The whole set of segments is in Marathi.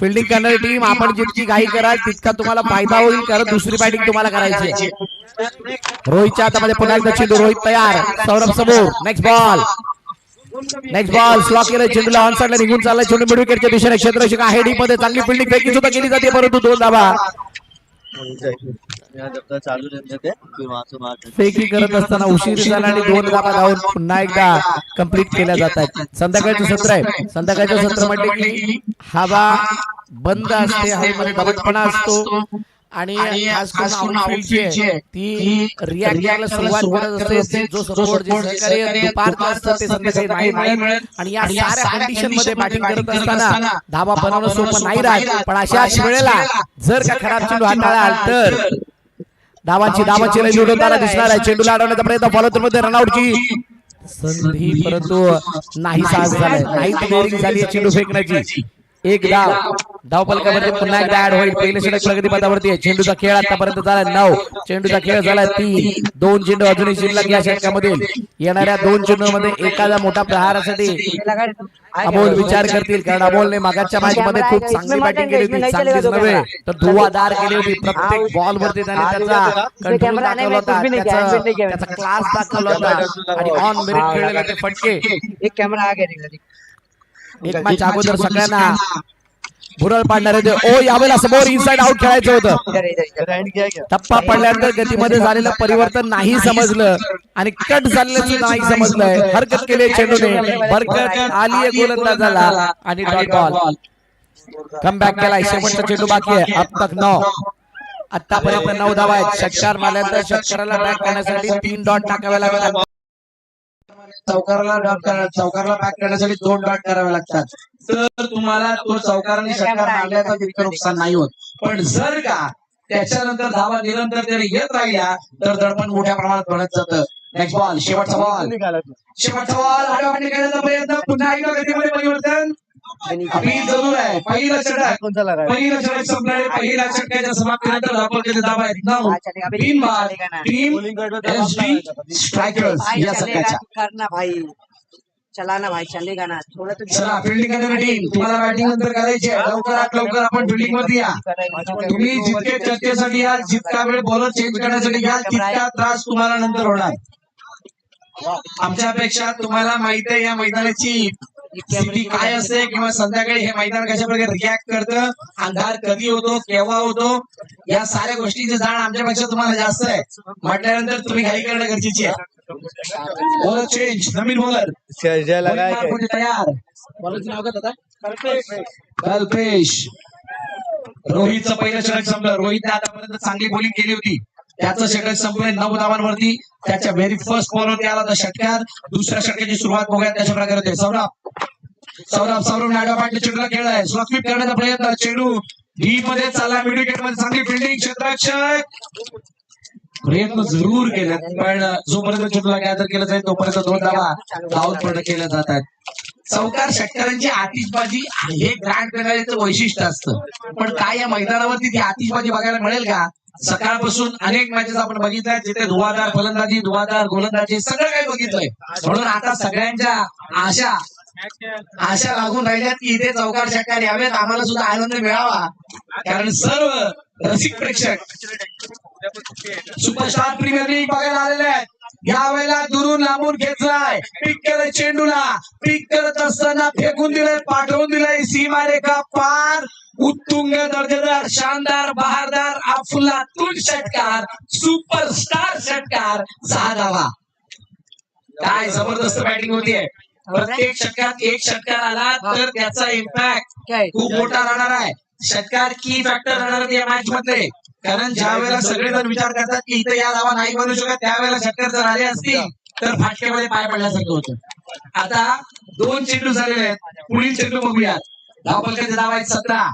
फिल्डिंग करणारी टीम आपण जितकी घाई कराल तितका तुम्हाला फायदा होईल, कारण दुसरी बॅटिंग तुम्हाला करायची आहे. रोहितच्या हातामध्ये पुन्हा एकदा चेंडू. रोहित तयार. सौरभ समोर. नेक्स्ट बॉल स्लॉक केलं. चेंडूला ऑन साइडला निघून चालला. चेंडू मिड विकेटच्या दिशेने क्षेत्ररक्षक आहे डीप मध्ये. चांगली फिल्डिंग फेकी सुद्धा केली जाते, परंतु 2 धावा. फेकी करत असताना उशीर झाला आणि 2 धावा धावून पुन्हा एकदा कंप्लीट केल्या जातात. संध्याकाळचं सत्र आहे. संध्याकाळचं सत्र म्हटले की हवा बंद असते, हवेमध्ये दमटपणा असतो आणि खास करून आउटफील्ड जी आहे ती रिॲक्ट करायला सुरुवात करत असते. जो सपोर्ट जे सहकार्य दुपारचं असतं ते संध्याकाळी नाही मिळत आणि या साऱ्या कंडिशन मध्ये बॅटिंग करत असताना धावा बनवणं सोपं नाही राहत. पण अशाच वेळेला जर का खराब चेंडू हाताळला तर धावांची लय उडवताना दिसणार आहे. चेंडूला अडवण्याचा प्रयत्न, फॉलो थ्रू मध्ये रनआउटची संधी, परंतु नाही साहस झालाय. नाही डेअरिंग झाली चेंडू फेकण्याची. एक धाव फलकावरती पुन्हा एकदा ऍड होईल. पहिले षटक प्रगतीपथावरती आहे. चेंडूचा खेळ आतापर्यंत झाला 9. चेंडूचा खेळ झाला 3. 2 चेंडू अजूनही शिल्लक या षटकामधील. येणाऱ्या 2 चेंडूमध्ये एखादा मोठा प्रहारासाठी अमोल विचार करतील, कारण अमोलने मागच्या मॅच मध्ये खूप चांगली बॅटिंग केली होती. चांगलीच नव्हे तर धुवाधार केली होती. प्रत्येक बॉल वरती त्याने त्याचा कंट्रोल दाखवला होता, त्याचा क्लास दाखवला होता आणि ऑन मेरिट खेळलेले ते फटके. एक कॅमेरा आ गया. एक मॅच अगोदर सगळ्यांना भुरळ पाडणारे होते. ओ यावेळेला समोर इनसाइड आउट खेळायचं होतं. टप्पा पडल्यानंतर गतीमध्ये झालेलं परिवर्तन नाही समजलं आणि कट झालेलं सुद्धा नाही समजलंय. हरकत केली चेंडूने. बरकत आलीये गोलंदाजाला आणि डॉट बॉल. कमबॅक केलाय. शेवटचा चेंडू बाकी आहे. अब तक 9. आतापर्यंत 9 धावा आहेत. षटकार मारल्यानंतर षटकाराला बॅक करण्यासाठी 3 डॉट टाकावे लागतात. चौकाराला बॅक करण्यासाठी 2 डॉट करावे लागतात. तर तुम्हाला तो चौकाराने षटकार मारल्याचं तितकं नुकसान नाही होत. पण जर का त्याच्यानंतर धावा निरंतर त्याने येत राहिल्या तर दडपण मोठ्या प्रमाणात वाढत जातं. Next ball. शेवटचा बॉल करण्याचा प्रयत्न. पुन्हा एकदा गतीमध्ये परिवर्तन. अपील जरूर आहे. पहिलं षटक संपणारे. पहिल्या षटकाच्या समाप्तीनंतर धावफलकाचे धावा आहेत 9. 3 बाद टीम एसबी स्ट्रायकर्स या संघाच्या. करना भाई, चलाना भाई, चलेगा ना. थोड़ा तो चला फिल्डिंग करणारी टीम, तुम्हाला बॅटिंग नंतर करायची आहे. लवकर आपण फिल्डिंग मध्ये या. तुम्ही जितके चर्चेसाठी याल, जितका वेळ बॉलर चेंज करण्यासाठी घ्याल, तितका त्रास तुम्हाला नंतर होणार. आमच्यापेक्षा तुम्हाला माहिती आहे या मैदानाची स्थिती काय असते किंवा संध्याकाळी हे मैदान कशा प्रकारे रिॲक्ट करतं, अंधार कधी होतो, केव्हा होतो, या साऱ्या गोष्टीची जाण आमच्यापेक्षा तुम्हाला जास्त आहे. म्हटल्यानंतर तुम्ही घाई करणं गरजेची आहे. Bowler change. नवीन बॉलर तयार. बॉलरचं नाव काय दादा? कल्पेश. रोहितचं पहिलं षटक संपलं. रोहितने आतापर्यंत चांगली बॉलिंग केली होती. त्याचं षटक संपलंय 9 धावांवरती. त्याच्या व्हेरी फर्स्ट बॉलवरती आला होता षटकार. दुसऱ्या षटकाची सुरुवात बघूया त्याच्या प्रकारे होते. सौरभ नाडा पाटील चेंडूला खेळलाय. स्लॉकस्वीप करण्याचा प्रयत्न. चेंडू डीप मध्ये चालला. मिड विकेट मध्ये चांगली फिल्डिंग. क्षेत्ररक्षक प्रयत्न जरूर केले, पण जोपर्यंत चेंडूला गॅदर केलं जाईल तोपर्यंत 2 धावा धावून पूर्ण केल्या जातात. चौकार षटकारांची आतिषबाजी हे ग्रँड फिनालेचं वैशिष्ट्य असतं. पण काय या मैदानावरती ती आतिषबाजी बघायला मिळेल का? सकाळपासून अनेक मॅचेस आपण बघितल्या जिथे धुवाधार फलंदाजी, धुवाधार गोलंदाजी सगळं काही बघितलंय. म्हणून आता सगळ्यांच्या आशा लागून राहिल्यात की इथे चौकार षटकार यावेत, आम्हाला सुद्धा आनंद मिळावा. कारण सर्व रसिक प्रेक्षक सुपरस्टार प्रीमियर लीग बघायला आलेले आहेत. यावेळेला दुरून लांबून घेतलाय. पिक केलं चेंडूला. पिक करत असताना फेकून दिलंय, पाठवून दिलंय सीमारेखा पार. उत्तुंग दर्जेदार, शानदार, बहारदार, अफलातून षटकार, सुपरस्टार षटकार. 6 धावा. काय जबरदस्त बॅटिंग होतीये. प्रत्येक षटकात एक षटकार आला तर त्याचा इम्पॅक्ट खूप मोठा राहणार आहे. षटकार की फॅक्टर राहणार या मॅच मध्ये. कारण ज्या वेळेला सगळेजण विचार करतात की इथे या धावा नाही बनू शकत, त्यावेळेला षटकार जर आले असतील तर फाटक्यामध्ये पाय पडल्यासारखं होतं. आता 2 चेंडू झालेले आहेत. पुढील चेंडू बघूयात. धावफलकाचे धावा आहेत 17.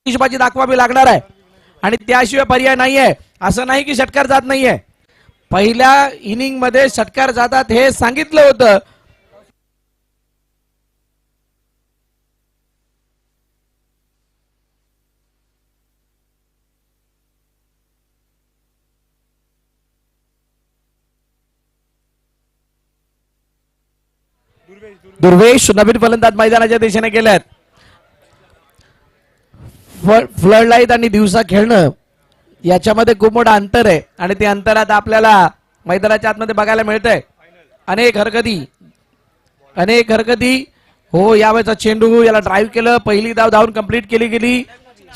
आतिषबाजी दाखवावी लागणार आहे आणि त्याशिवाय पर्याय नाहीये. असं नाही की षटकार जात नाहीये, पहिल्या इनिंग मध्ये षटकार जातात हे सांगितलं होतं. दुर्वेश नवीन फलंदाज मैदानाच्या दिशेने गेल्यात. फ्लड लाईट आणि दिवसा खेळणं याच्यामध्ये खूप मोठं अंतर आहे आणि ते अंतर आता आपल्याला मैदानाच्या आतमध्ये बघायला मिळतंय. अनेक हरकती हो. यावेळेचा चेंडू याला ड्राईव्ह केलं, पहिली धाव धावून कंप्लीट केली गेली.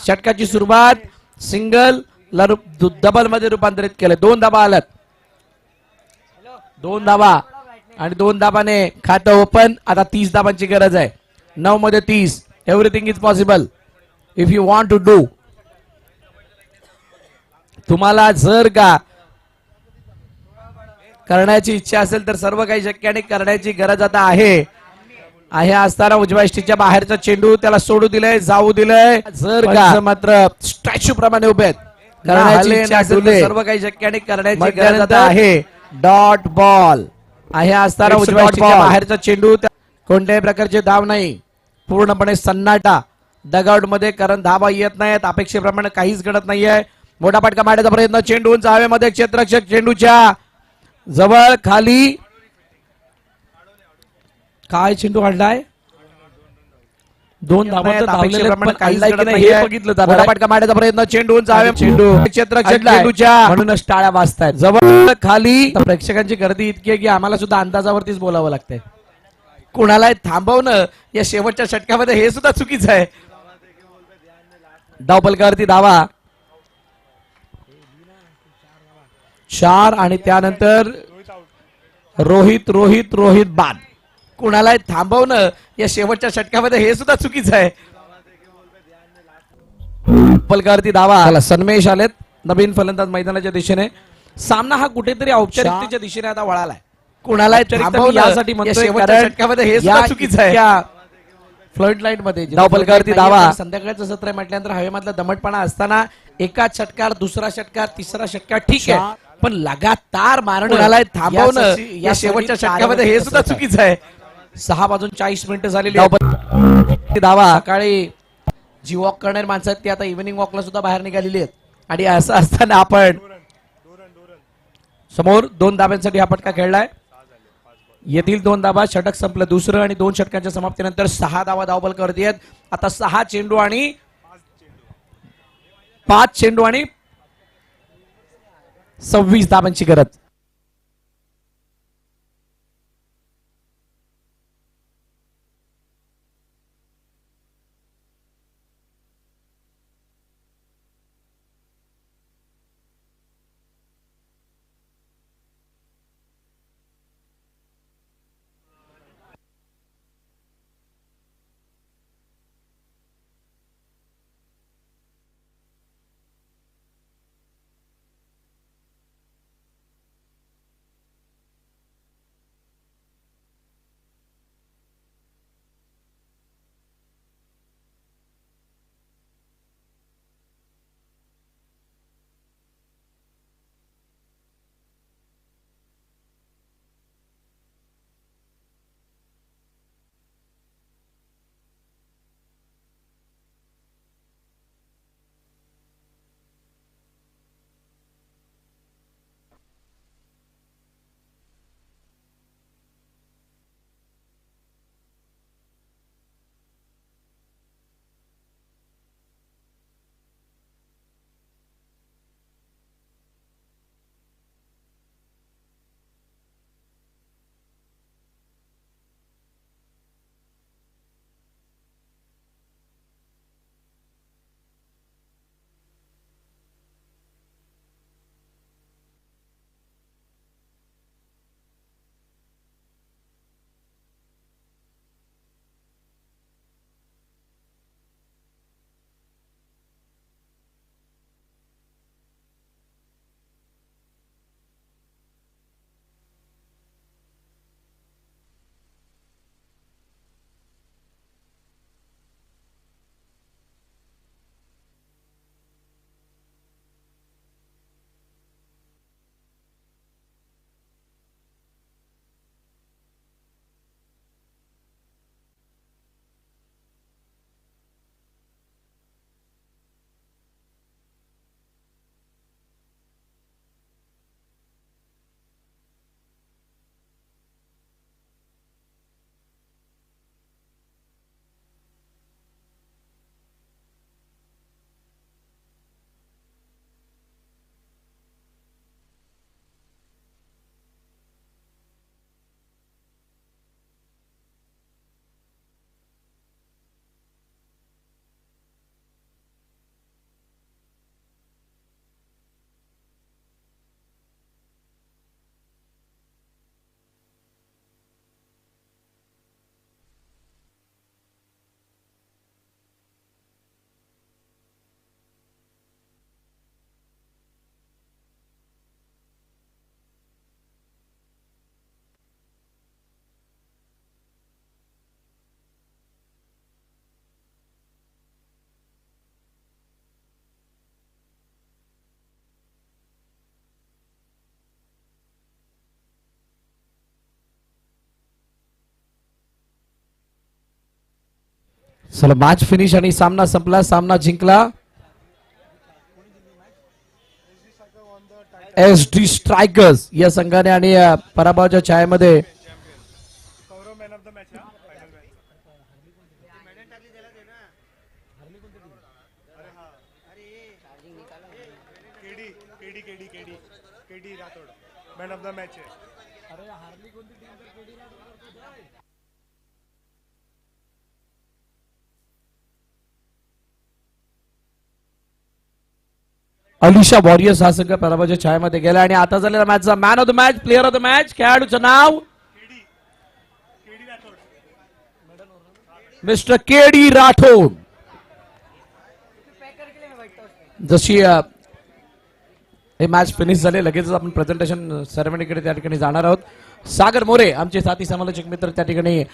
षटकाची सुरुवात सिंगल डबल मध्ये रूपांतरित केलं. 2 धाबा आल्यात, 2 धाबा आणि 2 धाबाने खातं ओपन. आता 30 धाबांची गरज आहे. 9 मध्ये 30. Everything is possible if you want to do. तुम्हाला जर का करण्याची इच्छा असेल तर सर्व काही शक्य आणि करण्याची गरज आता आहे. असताना उजव्या इष्टीच्या बाहेरचा चेंडू त्याला सोडू दिलंय, जाऊ दिलंय. जर का मात्र स्टॅच्यू प्रमाणे उभे आहेत, करण्याची इच्छा असेल तर सर्व काही शक्य आणि करण्याची गरज आता आहे. डॉट बॉल असताना उजव्या इष्टीच्या बाहेरचा चेंडू, कोणत्याही प्रकारचे धाव नाही, पूर्णपणे सन्नाटा डगआउट मध्ये, कारण धावा येत नाहीत, अपेक्षेप्रमाणे काहीच घडत नाहीये. मोठा फटका मारण्याचा प्रयत्न, चेंडू उंच हवेमध्ये, क्षेत्ररक्षक चेंडूच्या जवळ खाली. काय चेंडू काढलाय, 2 धावा अपेक्षेप्रमाणे काहीच घडत नाहीये. बघितलं जातं. मोठा फटका मारण्याचा प्रयत्न, चेंडू उंच हवेमध्ये, चेंडू क्षेत्ररक्षक चेंडूच्या, म्हणूनच टाळ्या वाजतायत. जवळ खाली. प्रेक्षकांची गर्दी इतकी आहे की आम्हाला सुद्धा अंदाजावरतीच बोलावं लागतंय. कुणाला थांबवणं या शेवटच्या षटकामध्ये हे सुद्धा चुकीचं आहे. धावफलकावरती धावा 4 आणि त्यानंतर रोहित बाद. कुणाला थांबवणं या शेवटच्या षटकामध्ये हे सुद्धा चुकीचं आहे. फलकावरती धावा. सन्मेश आलेत नवीन फलंदाज मैदानाच्या दिशेने. सामना हा कुठेतरी औपचारिकतेच्या दिशेने आता वळालाय. कुणाला यासाठी षटकामध्ये हे सुद्धा चुकीचं आहे. फ्लड लाईट मध्ये धावफलकावरती धावा. संध्याकाळचं सत्र म्हटल्यानंतर हवेमधला दमटपणा असताना एकाच षटकार, दुसरा षटकार, तिसरा षटकार ठीक आहे, पण लगातार मारणं थांबवणं या शेवटच्या षटकामध्ये हे सुद्धा चुकीचं आहे. 6:40 झालेली धावा. सकाळी जी वॉक करणारी माणसं आहेत ती आता इव्हिनिंग वॉकला सुद्धा बाहेर निघालेली आहेत आणि असं असताना आपण समोर 2 धाब्यांसाठी हा फटका खेळलाय. येथील 2 धाबा, षटक संपलं दुसरं आणि 2 षटकांच्या समाप्तीनंतर 6 धावा धावफलकावरती आहेत. आता 6 चेंडू आणि 5 चेंडू आणि 26 धाबांची गरज. चला मॅच फिनिश आणि सामना संपला, सामना जिंकला SD स्ट्रायकर्स या संघाने आणि पराभवाच्या छायेमध्ये KD Rathod man of the match आहे. अलिशा वॉरियर्स हा संघ पराभवाच्या छायेमध्ये गेला आणि आता झालेला मॅचचा man of the match, player of the match, खेळाडूचं नाव मिस्टर केडी राठोड. जशी हे मॅच फिनिश झाले लगेचच आपण प्रेझेंटेशन सेरेमनीकडे त्या ठिकाणी जाणार आहोत. सागर मोरे आमचे साथी समालोचक मित्र त्या ठिकाणी